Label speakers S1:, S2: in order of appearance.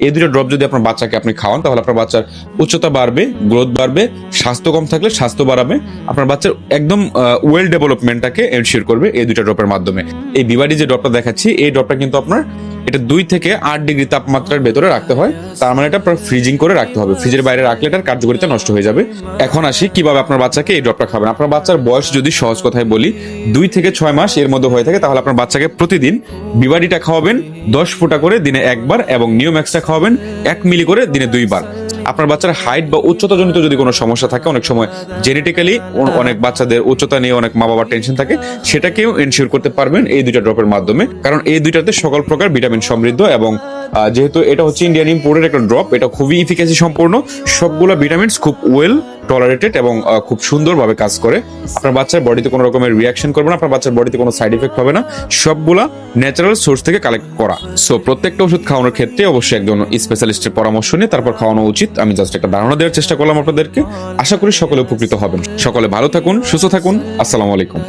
S1: এই দুটো ড্রপ যদি আপনার বাচ্চাকে আপনি খাওয়ান তাহলে আপনার বাচ্চার উচ্চতা বাড়বে, গ্রোথ বাড়বে, স্বাস্থ্য কম থাকলে স্বাস্থ্য বাড়াবে, আপনার বাচ্চার একদম ওয়েল ডেভেলপমেন্টটাকে এনশিওর করবে এই দুইটা ড্রপের মাধ্যমে। এই বিবাডি যে ড্রপটা দেখাচ্ছি এই ড্রপটা কিন্তু আপনার এটা 2 থেকে 8 ডিগ্রি তাপমাত্রার ভেতরে রাখতে হয়, তার মানে এটা ফ্রিজিং করে রাখতে হবে, ফ্রিজের বাইরে রাখলে এটার কার্যকারিতা নষ্ট হয়ে যাবে। এখন আসি কিভাবে আপনার বাচ্চাকে এই ড্রপটা খাবেন। আপনার বাচ্চার বয়স যদি সহজ কথায় বলি 2 থেকে 6 মাস এর মধ্যে হয়ে থাকে তাহলে আপনার বাচ্চাকে প্রতিদিন বিবাডিটা খাওয়াবেন 10 ফোঁটা করে দিনে একবার এবং নিওম্যাক্সটা খাওয়াবেন 1 মিলি করে দিনে 2 বার। আপনার বাচ্চার হাইট বা উচ্চতা জনিত যদি কোনো সমস্যা থাকে, অনেক সময় জেনেটিক্যালি অনেক বাচ্চাদের উচ্চতা নিয়ে অনেক মা বাবার টেনশন থাকে, সেটাকেও এনশিওর করতে পারবেন এই দুইটা ড্রপের মাধ্যমে, কারণ এই দুইটাতে সকল প্রকার ভিটামিন সমৃদ্ধ এবং যেহেতু এটা হচ্ছে ইন্ডিয়ান ইম্পোর্টেড একটা ড্রপ, এটা খুবই ইফিকাসি সম্পূর্ণ, সবগুলো ভিটামিনস খুব ওয়েল টলারেটেড এবং খুব সুন্দরভাবে কাজ করে। আপনার বাচ্চার বডিতে কোনো রকমের রিয়াকশন করবে না, আপনার বাচ্চার বডিতে কোনো সাইড এফেক্ট হবে না, সবগুলা ন্যাচারাল সোর্স থেকে কালেক্ট করা। সো প্রত্যেকটা ওষুধ খাওয়ানোর ক্ষেত্রে অবশ্যই একজন স্পেশালিস্টের পরামর্শ নিয়ে তারপর খাওয়ানো উচিত। আমি জাস্ট একটা ধারণা দেওয়ার চেষ্টা করলাম আপনাদেরকে। আশা করি সকলে উপকৃত হবেন। সকলে ভালো থাকুন, সুস্থ থাকুন। আসসালামু আলাইকুম।